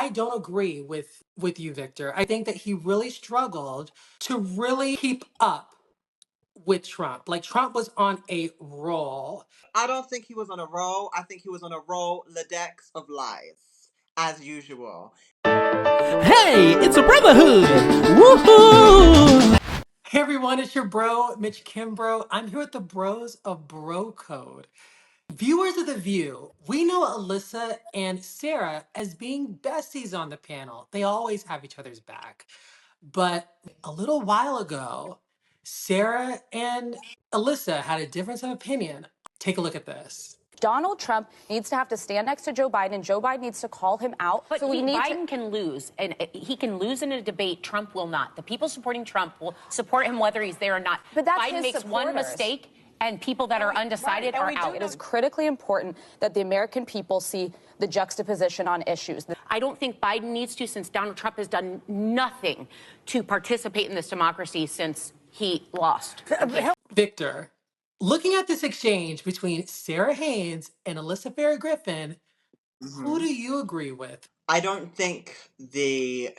I don't agree with you, Victor. I think that he really struggled to really keep up with Trump. Like Trump was on a roll. I don't think he was on a roll. I think he was on a roll, Ladex of lies, as usual. Hey, it's a brotherhood! Woohoo! Hey everyone, it's your bro, Mitch Kimbro. I'm here with the bros of Bro Code. Viewers of The View, we know Alyssa and Sara as being besties on the panel. They always have each other's back. But a little while ago, Sara and Alyssa had a difference of opinion. Take a look at this. Donald Trump needs to have to stand next to Joe Biden. Joe Biden needs to call him out. But Biden can lose, and he can lose in a debate. Trump will not. The people supporting Trump will support him whether he's there or not. But that's Biden his makes supporters. one mistake, and people that are undecided are out. It is critically important that the American people see the juxtaposition on issues. I don't think Biden needs to, since Donald Trump has done nothing to participate in this democracy since he lost. Victor, looking at this exchange between Sara Haines and Alyssa Farah Griffin, who do you agree with? I don't think the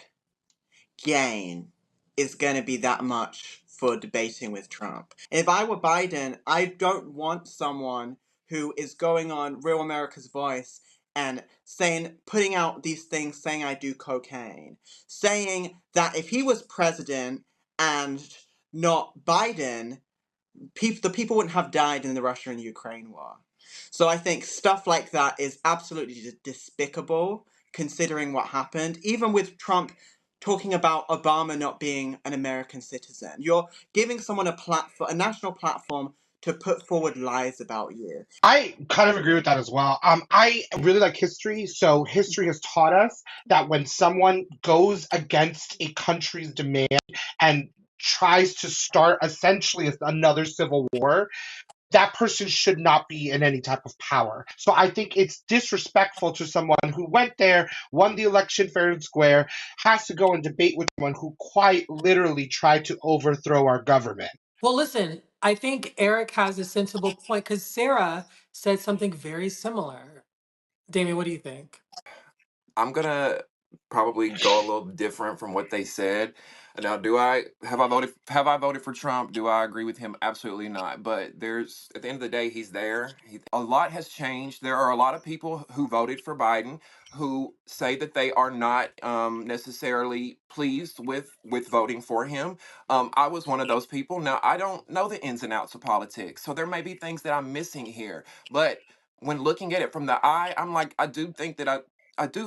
gain is going to be that much for debating with Trump. If I were Biden, I don't want someone who is going on Real America's Voice and putting out these things saying I do cocaine, saying that if he was president and not Biden, the people wouldn't have died in the Russia and Ukraine war. So I think stuff like that is absolutely despicable, considering what happened. Even with Trump talking about Obama not being an American citizen, you're giving someone a national platform to put forward lies about you. I kind of agree with that as well. I really like history, so history has taught us that when someone goes against a country's demand and tries to start essentially another civil war, that person should not be in any type of power. So I think it's disrespectful to someone who went there, won the election fair and square, has to go and debate with someone who quite literally tried to overthrow our government. Well, listen, I think Eric has a sensible point because Sara said something very similar. Damien, what do you think? I'm gonna probably go a little different from what they said. Now, have I voted for Trump? Do I agree with him? Absolutely not. But there's at the end of the day, he's there. A lot has changed. There are a lot of people who voted for Biden who say that they are not necessarily pleased with voting for him. I was one of those people. Now, I don't know the ins and outs of politics, so there may be things that I'm missing here. But when looking at it from the eye, I'm like, I do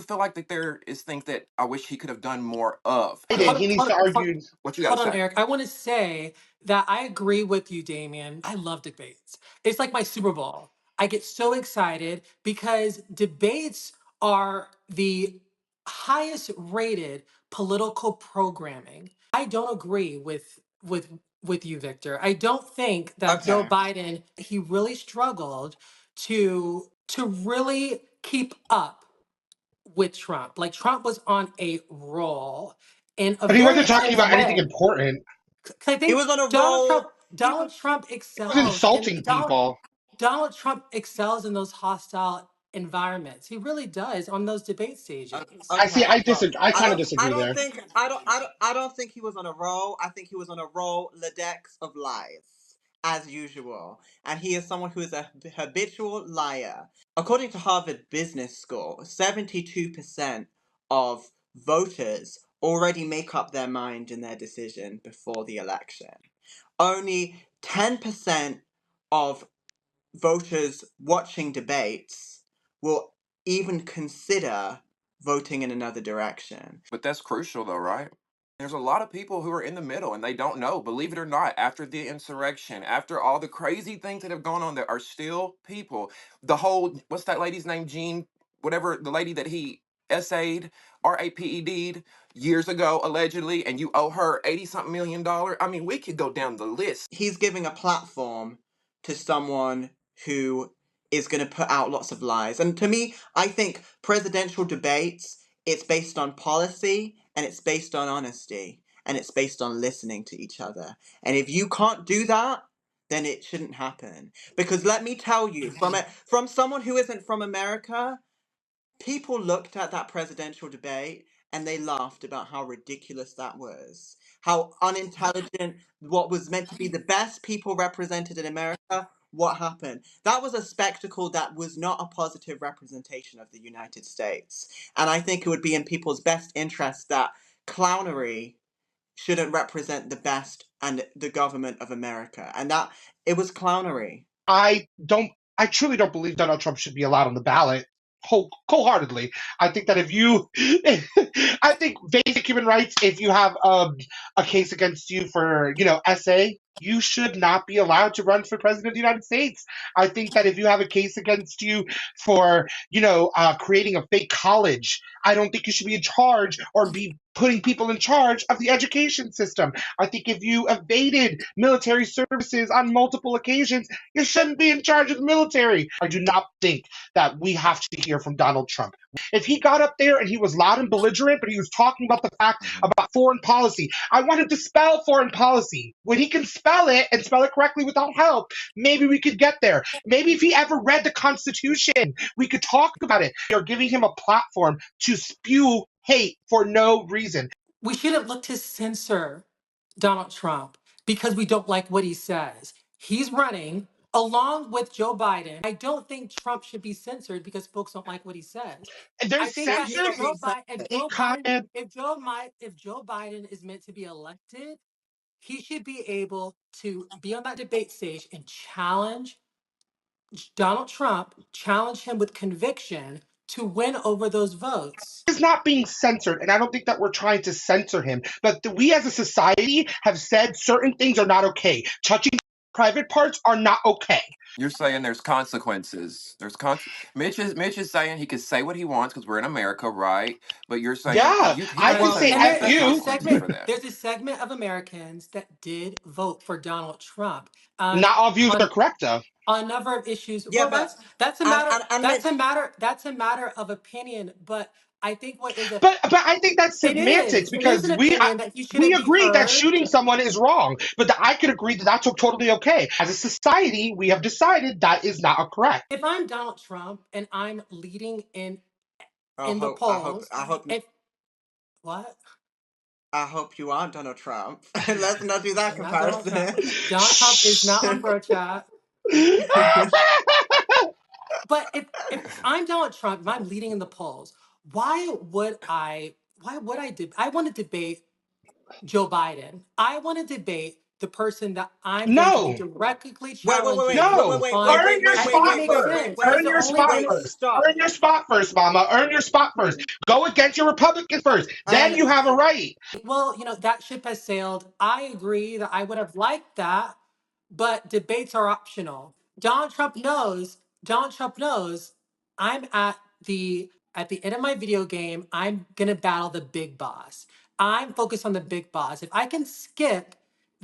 feel like that there is things that I wish he could have done more of. He needs to argue. What you got Hold to on, say? Eric. I want to say that I agree with you, Damien. I love debates. It's like my Super Bowl. I get so excited because debates are the highest rated political programming. I don't agree with you, Victor. I don't think that Joe Okay. Biden, he really struggled to really keep up with Trump. Like Trump was on a roll in a But he very wasn't talking intense about anything way. important. 'Cause I He think was on a Donald Trump roll. Donald Trump He was excels and insulting people. Donald Trump excels in those hostile environments. He really does on those debate stages. Okay, I well, disagree. I kind of I disagree don't there. think I don't think he was on a roll. I think he was on a roll, Ladex of lies, as usual. And he is someone who is a habitual liar. According to Harvard Business School, 72% of voters already make up their mind in their decision before the election. Only 10% of voters watching debates will even consider voting in another direction. But that's crucial, though, right? There's a lot of people who are in the middle and they don't know. Believe it or not, after the insurrection, after all the crazy things that have gone on, there are still people. The whole, what's that lady's name? Jean, whatever, the lady that he essayed, RAPED'd years ago, allegedly, and you owe her 80 something million dollars. I mean, we could go down the list. He's giving a platform to someone who is going to put out lots of lies. And to me, I think presidential debates, it's based on policy and it's based on honesty and it's based on listening to each other. And if you can't do that, then it shouldn't happen. Because let me tell you, from someone who isn't from America, people looked at that presidential debate and they laughed about how ridiculous that was. How unintelligent what was meant to be the best people represented in America. What happened? That was a spectacle that was not a positive representation of the United States. And I think it would be in people's best interest that clownery shouldn't represent the best and the government of America. And that it was clownery. I don't. I truly don't believe Donald Trump should be allowed on the ballot. Wholeheartedly, I think that if you, I think basic human rights. If you have a case against you for SA, you should not be allowed to run for president of the United States. I think that if you have a case against you for creating a fake college, I don't think you should be in charge or be putting people in charge of the education system. I think if you evaded military services on multiple occasions, you shouldn't be in charge of the military. I do not think that we have to hear from Donald Trump. If he got up there and he was loud and belligerent, but he was talking about the fact about foreign policy, I want him to spell foreign policy. When he can spell it and spell it correctly without help, maybe we could get there. Maybe if he ever read the Constitution, we could talk about it. You're giving him a platform to spew hate for no reason. We shouldn't look to censor Donald Trump because we don't like what he says. He's running along with Joe Biden. I don't think Trump should be censored because folks don't like what he says. And I there's think that He's if not censorship being Joe kind Biden, of. if Joe Biden is meant to be elected, he should be able to be on that debate stage and challenge Donald Trump, challenge him with conviction to win over those votes. Is not being censored, and I don't think that we're trying to censor him. But we as a society have said certain things are not okay. Touching private parts are not okay. You're saying there's consequences. Mitch is saying he can say what he wants because we're in America, right? But you're saying Yeah, he I can can well. say say And wrong, there but F there's and there's a you. consequences segment for that. there's a segment of Americans that did vote for Donald Trump. Not all views are On correct, though. on a number of issues. Yeah, Well, but that's a matter and Mitch, that's a matter of opinion. But I think what is a But I think that's semantics it is because an opinion that you we shouldn't be agree that heard. shooting someone is wrong, but I could agree that that's totally okay. As a society, we have decided that is not correct. If I'm Donald Trump and I'm leading in the I hope, polls, I hope, if what? I hope you are Donald Trump. Let's not do that I'm not Donald Trump. comparison. Donald Trump is not on Bro Chat. But if I'm Donald Trump, if I'm leading in the polls, why would I want to debate Joe Biden. I want to debate the person that I'm going to be No, directly Wait, challenging no. wait, on Earn wait, your wait, I wait, think spot it wait, makes wait, first. wait, sense. wait, It's Earn the your only spot way wait, first. stop. Earn your spot first, Mama. Earn your spot first. Go against your Republican first. Then And you have a right. well, that ship has sailed. I agree that I would have liked that, but debates are optional. Donald Trump knows I'm at the end of my video game, I'm gonna battle the big boss. I'm focused on the big boss. If I can skip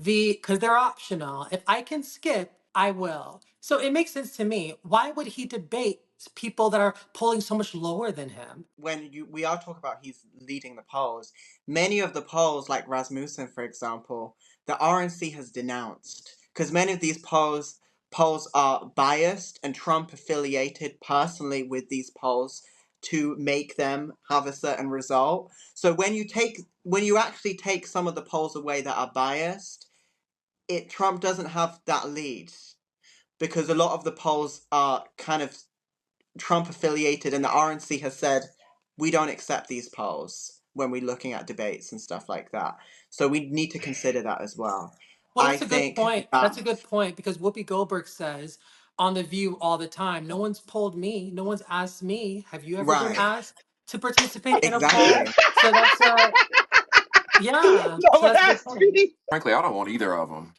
because they're optional, if I can skip, I will. So it makes sense to me. Why would he debate people that are polling so much lower than him? when we are talking about he's leading the polls, many of the polls, like Rasmussen, for example, the RNC has denounced because many of these polls are biased and Trump affiliated personally with these polls to make them have a certain result. So when you actually take some of the polls away that are biased, Trump doesn't have that lead because a lot of the polls are kind of Trump affiliated, and the RNC has said we don't accept these polls when we're looking at debates and stuff like that. So we need to consider that as well. Well, I that's a good think point. that That's a good point because Whoopi Goldberg says on The View all the time, no one's polled me, no one's asked me. Have you ever been right, asked to participate in a poll? exactly. So that's yeah. No So one that's a good asked point. me. Frankly, I don't want either of them.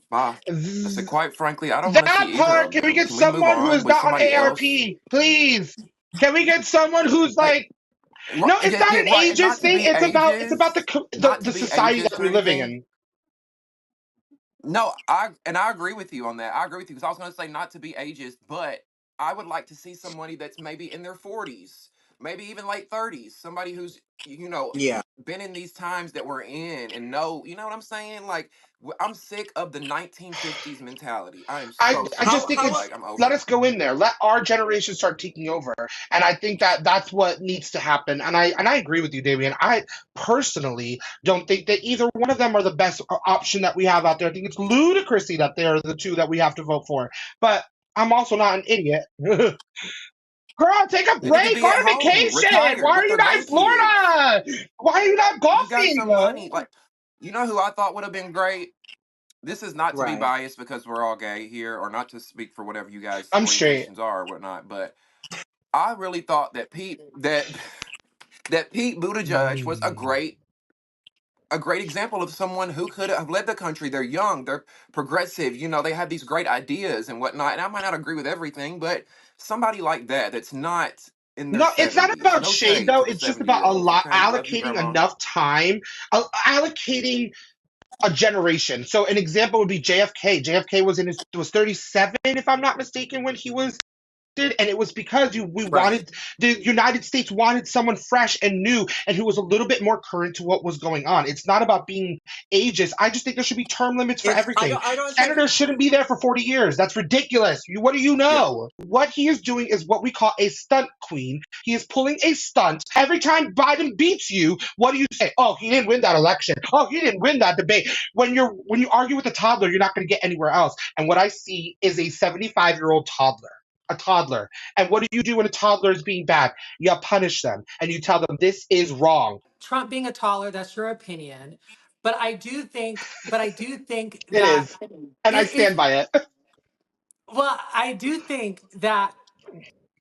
Bye. I said, quite frankly, I don't want to That see either part, of can we them. get Can we move someone who on is with not on somebody else? ARP, please? Can we get someone who's Like, like, no, it's yeah, not yeah, an right. And ageist not to thing. be It's about ageist, not to the be society ageist that or we're living anything. in. No, I agree with you on that. I agree with you because I was going to say not to be ageist, but I would like to see somebody that's maybe in their 40s. maybe even late 30s. Somebody who's, you know, Yeah. been in these times that we're in and know, you know what I'm saying? Like, I'm sick of the 1950s mentality. I am so I sick just How of think it. how it's, Like, I'm over let it. us go in there. Let our generation start taking over. And I think that that's what needs to happen. And I agree with you, Damien. I personally don't think that either one of them are the best option that we have out there. I think it's ludicrousy that they're the two that we have to vote for. But I'm also not an idiot. Girl, take a They need to break, go be at on home, vacation. Why retired are with you their not in grandkids. Florida? Why are you not You got golfing? some money. Like, you know who I thought would have been great? This is not to be right. biased because we're all gay here, or not to speak for whatever you guys' I'm straight. orientations are or whatnot, but I really thought that that Pete Buttigieg was a great example of someone who could have led the country. They're young, they're progressive, you know, they have these great ideas and whatnot. And I might not agree with everything, but somebody like that that's not in their No, it's not 70s. about No shade shade though. to the It's just 70 about year olds, okay? Love you, allocating grandma. enough time, allocating a generation. So an example would be JFK. JFK was 37, if I'm not mistaken, when he was did, and it was because we Right. wanted the United States wanted someone fresh and new and who was a little bit more current to what was going on. It's not about being ageist. I just think there should be term limits for It's everything. I don't think Senators shouldn't be there for 40 years. That's ridiculous. What do you Yeah. know? What he is doing is what we call a stunt queen. He is pulling a stunt. Every time Biden beats you, what do you say? Oh, he didn't win that election. Oh, he didn't win that debate. When you argue with a toddler, you're not going to get anywhere else. And what I see is a 75-year-old toddler, a toddler. And what do you do when a toddler is being bad? You punish them and you tell them this is wrong. Trump being a taller, that's your opinion. But I do think It that is. And I it stand by it. well, I do think that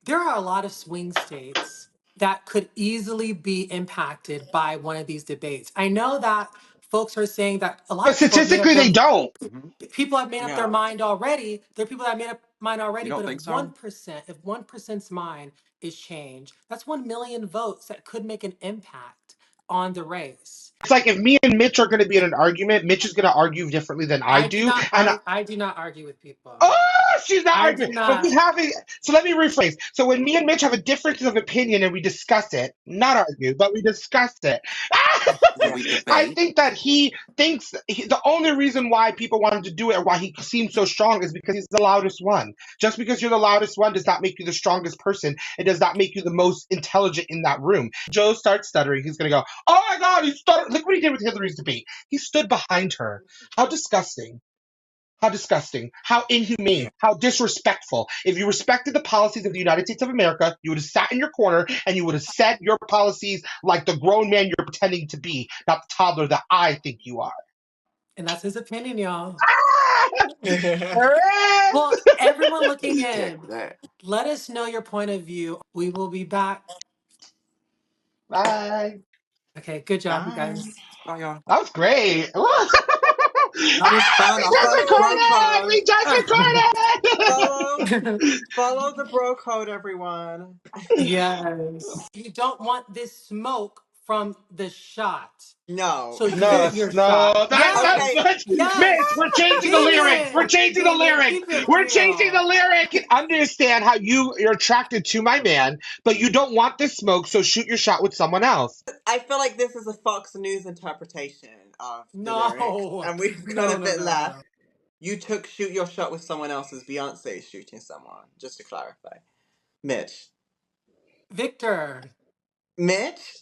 there are a lot of swing states that could easily be impacted by one of these debates. I know that folks are saying that a lot But of people have made up statistically, their they don't. Hmm. people have made up their no. mind already. There are people that have made up mind You already, don't but think so? if 1%'s mind is changed, that's 1 million votes that could make an impact on the race. It's like if me and Mitch are going to be in an argument, Mitch is going to argue differently than I do. And I do not argue with people. oh, she's not I do arguing. But we not. have a, so let me rephrase. So when me and Mitch have a difference of opinion and we discuss it, not argue, but we discuss it. And Yeah. we I debate. think that he thinks the only reason why people wanted to do it or why he seems so strong is because he's the loudest one. Just because you're the loudest one does not make you the strongest person. It does not make you the most intelligent in that room. Joe starts stuttering. He's going to go, oh my God, he stuttered. Look what he did with Hillary's debate. He stood behind her. How disgusting. How disgusting. How inhumane. How disrespectful. If you respected the policies of the United States of America, you would have sat in your corner and you would have said your policies like the grown man you're pretending to be, not the toddler that I think you are. And that's his opinion, y'all. Ah! There it Well, is. everyone looking Reject in, that. let us know your point of view. We will be back. Bye. Okay, good job, you Bye. guys. Bye, y'all. That was great. That was Ah, fun. we Our just first bro recorded. We just code. recorded. follow follow the bro code, everyone. Yes. You don't want this smoke from the shot. No. So No, shoot your shot. no, Okay. Yes. Mitch, Yes. we're changing the lyrics. We're Damien. changing the Damien, lyrics. keep it We're changing the real. lyric. I can understand how you're attracted to my man, but you don't want this smoke, so shoot your shot with someone else. I feel like this is a Fox News interpretation of the lyrics, No. and we've got No, a no, bit no, no. left. You took shoot your shot with someone else's Beyonce shooting someone, just to clarify. Mitch. Victor. Mitch?